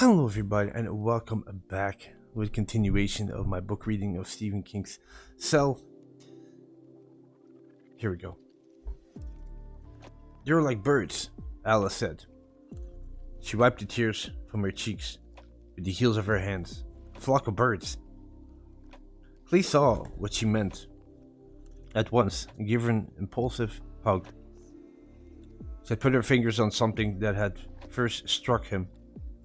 Hello everybody and welcome back with continuation of my book reading of Stephen King's Cell. Here we go. "You're like birds," Alice said. She wiped the tears from her cheeks with the heels of her hands. A flock of birds. Clee saw what she meant at once and gave her an impulsive hug. She had put her fingers on something that had first struck him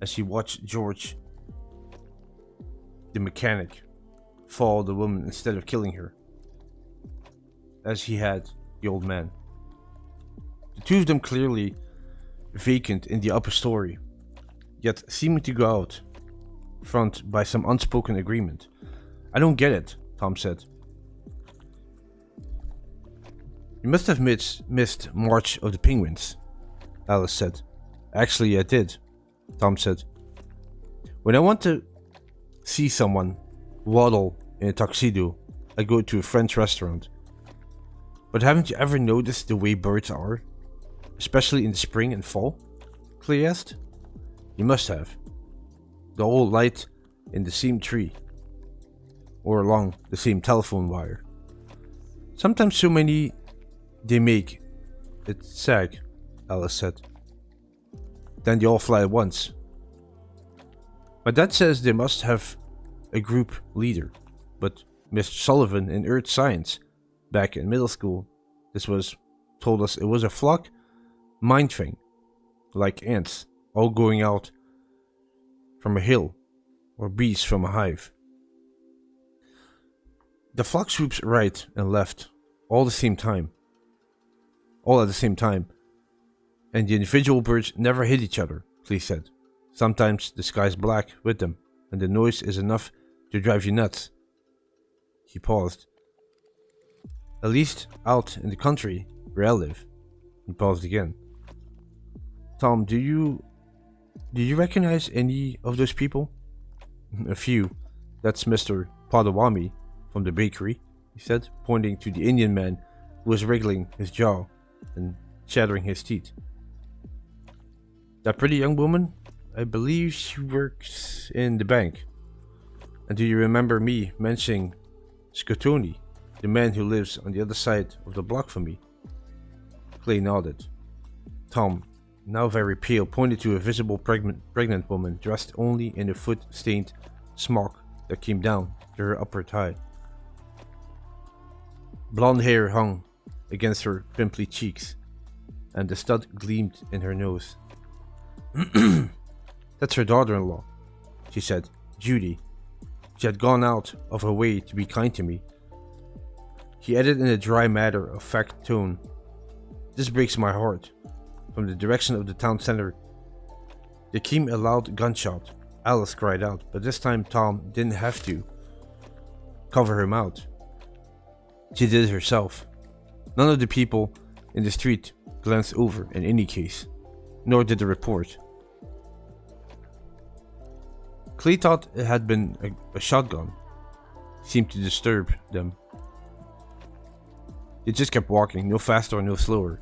as he watched George, the mechanic, follow the woman instead of killing her, as he had the old man. The two of them clearly vacant in the upper story, yet seeming to go out front by some unspoken agreement. "I don't get it," Tom said. "You must have missed March of the Penguins," Alice said. "Actually, I did," Tom said. "When I want to see someone waddle in a tuxedo, I go to a French restaurant. But haven't you ever noticed the way birds are? Especially in the spring and fall?" Clee asked. "You must have. They all light in the same tree, or along the same telephone wire. Sometimes so many they make it sag," Alice said. "Then they all fly at once. My dad says they must have a group leader, but Mr. Sullivan in Earth Science, back in middle school, told us it was a flock mind thing, like ants, all going out from a hill, or bees from a hive. The flock swoops right and left, all at the same time, and the individual birds never hit each other," Clee said. "Sometimes the sky's black with them, and the noise is enough to drive you nuts." He paused. "At least out in the country where I live." He paused again. "Tom, do you recognize any of those people?" "A few. That's Mr. Potawatomi from the bakery," he said, pointing to the Indian man who was wriggling his jaw and chattering his teeth. "That pretty young woman? I believe she works in the bank. And do you remember me mentioning Scotoni, the man who lives on the other side of the block from me?" Clay nodded. Tom, now very pale, pointed to a visible pregnant woman dressed only in a foot-stained smock that came down to her upper thigh. Blonde hair hung against her pimply cheeks, and the stud gleamed in her nose. "That's her daughter-in-law," she said, "Judy. She had gone out of her way to be kind to me." He added in a dry matter-of-fact tone, "This breaks my heart." From the direction of the town center, there came a loud gunshot. Alice cried out, but this time Tom didn't have to cover her mouth. She did it herself. None of the people in the street glanced over in any case, nor did the report. Clee thought it had been a shotgun. Seemed to disturb them. They just kept walking, no faster or no slower.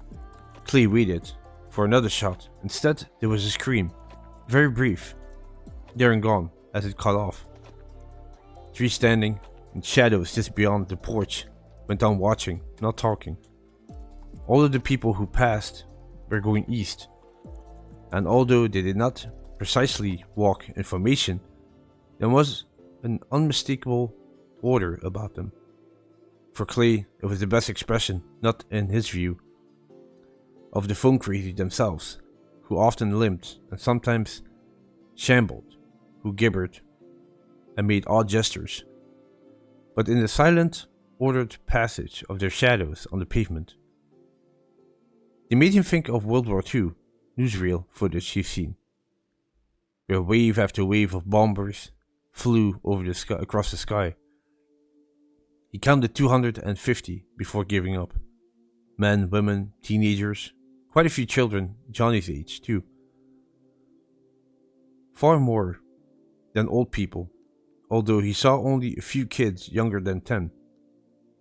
Clee waited for another shot. Instead, there was a scream, very brief, there and gone as it cut off. Three standing in shadows just beyond the porch went on watching, not talking. All of the people who passed were going east, and although they did not precisely walk in formation, there was an unmistakable order about them. For Clay, it was the best expression, not in his view, of the phone crazy themselves, who often limped and sometimes shambled, who gibbered and made odd gestures, but in the silent, ordered passage of their shadows on the pavement. They made him think of World War II newsreel footage he's seen, where wave after wave of bombers flew over the sky, across the sky. He counted 250 before giving up. Men, women, teenagers, quite a few children Johnny's age too. Far more than old people, although he saw only a few kids younger than 10.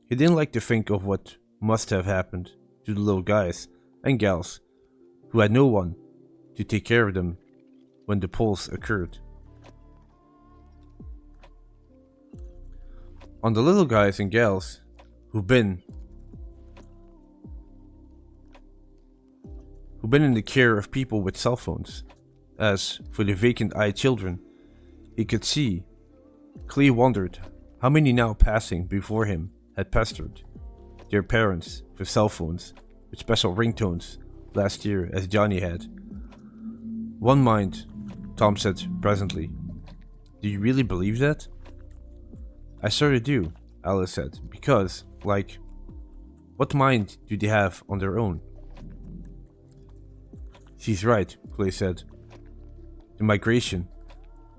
He didn't like to think of what must have happened to the little guys and gals who had no one to take care of them when the pulse occurred. On the little guys and gals who've been in the care of people with cell phones. As for the vacant-eyed children he could see, Clee wondered how many now passing before him had pestered their parents for cell phones with special ringtones last year as Johnny had. One mind, Tom said presently. Do you really believe that? I sort of do, Alice said, because, like, what mind do they have on their own? She's right, Clay said. The migration.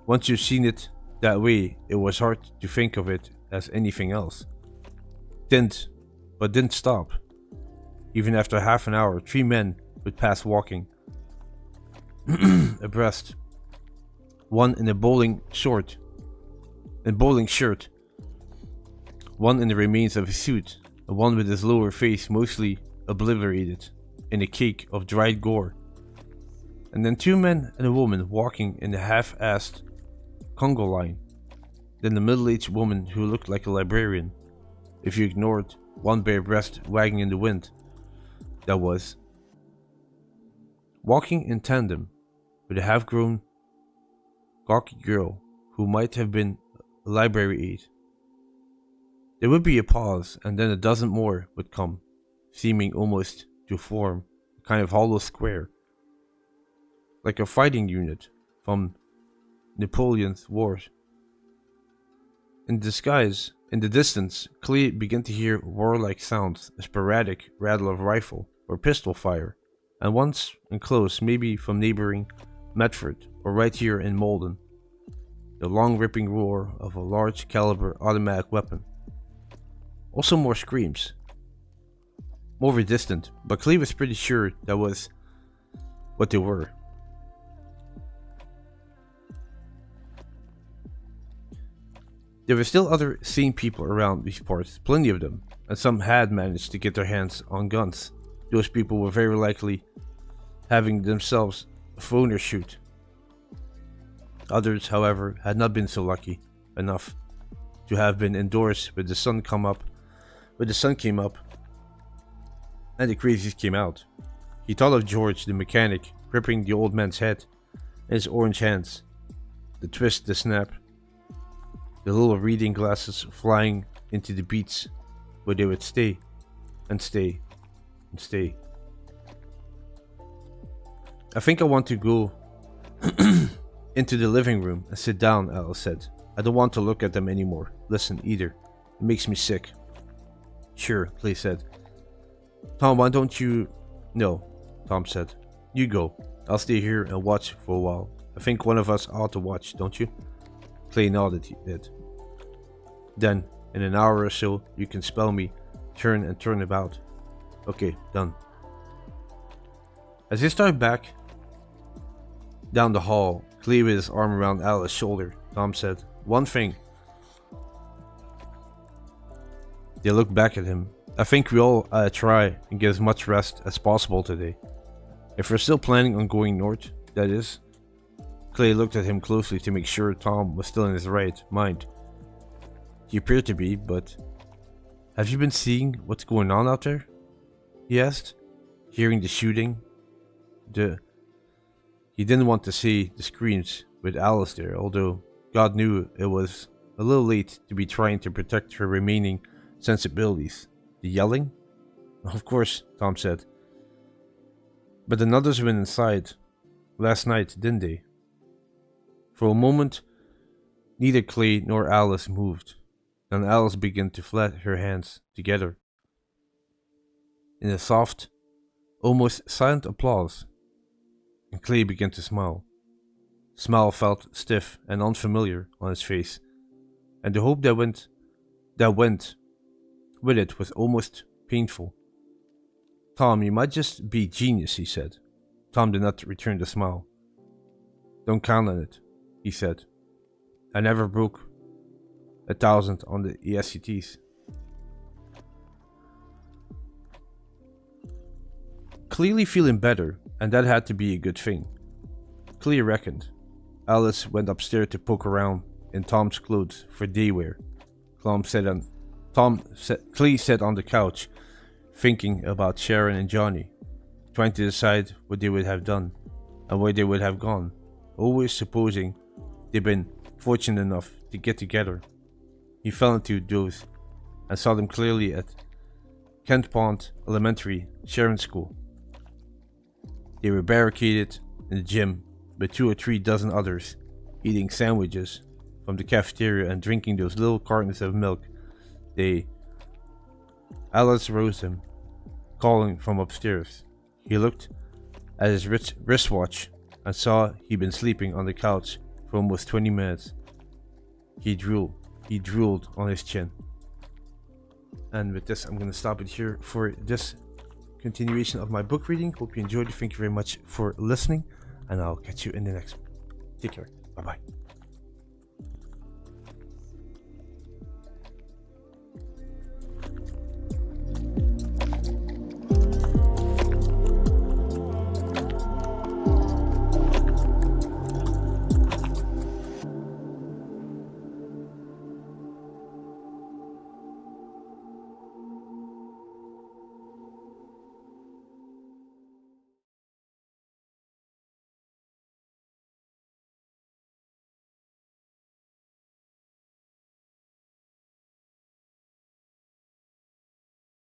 Once you've seen it that way, it was hard to think of it as anything else. Didn't stop. Even after half an hour, 3 men would pass walking abreast. One in a bowling shirt, one in the remains of his suit, and one with his lower face mostly obliterated in a cake of dried gore. And then 2 men and a woman walking in a half-assed Congo line. Then the middle-aged woman who looked like a librarian, if you ignored one bare breast wagging in the wind. That was. Walking in tandem with a half-grown, gawky girl who might have been a library aide. There would be a pause, and then a dozen more would come, seeming almost to form a kind of hollow square, like a fighting unit from Napoleon's Wars. In the distance, Clee began to hear warlike sounds, a sporadic rattle of rifle or pistol fire, and once and close, maybe from neighboring Medford or right here in Malden, the long ripping roar of a large caliber automatic weapon. Also more screams. More distant, but Clee was pretty sure that was what they were. There were still other sane people around these parts, plenty of them, and some had managed to get their hands on guns. Those people were very likely having themselves a phoner shoot. Others, however, had not been so lucky enough to have been indoors when the sun came up, and the crazies came out. He thought of George, the mechanic, gripping the old man's head in his orange hands, the twist, the snap, the little reading glasses flying into the beats where they would stay and stay and stay. I think I want to go into the living room and sit down, Alice said. I don't want to look at them anymore. Listen, either. It makes me sick. Sure, Clay said. Tom, why don't you... No, Tom said. You go. I'll stay here and watch for a while. I think one of us ought to watch, don't you? Clay nodded. He did. Then, in an hour or so, you can spell me, turn and turn about. Okay, done. As they started back down the hall, Clay with his arm around Alice's shoulder, Tom said, One thing. They looked back at him. I think we all try and get as much rest as possible today. If we're still planning on going north, that is. Clay looked at him closely to make sure Tom was still in his right mind. He appeared to be, but... Have you been seeing what's going on out there? He asked, hearing the shooting. He didn't want to say the screams with Alice there, although God knew it was a little late to be trying to protect her remaining sensibilities. The yelling? Of course, Tom said. But the others went inside last night, didn't they? For a moment, neither Clay nor Alice moved. Then Alice began to flat her hands together in a soft, almost silent applause, and Clay began to smile. The smile felt stiff and unfamiliar on his face, and the hope that went with it was almost painful. Tom, you might just be genius, he said. Tom did not return the smile. Don't count on it, he said. I never broke 1,000 on the ESCTs. Clearly feeling better, and that had to be a good thing. Clea reckoned. Alice went upstairs to poke around in Tom's clothes for day wear. Clee sat on the couch, thinking about Sharon and Johnny, trying to decide what they would have done and where they would have gone, always supposing they'd been fortunate enough to get together. He fell into doze and saw them clearly at Kent Pond Elementary Sharon School. They were barricaded in the gym with 2 or 3 dozen others, eating sandwiches from the cafeteria and drinking those little cartons of milk. Alice roused him, calling from upstairs. He looked at his wristwatch and saw he'd been sleeping on the couch for almost 20 minutes. He drooled on his chin. And with this, I'm going to stop it here for this continuation of my book reading. Hope you enjoyed it. Thank you very much for listening, and I'll catch you in the next one. Take care. Bye bye.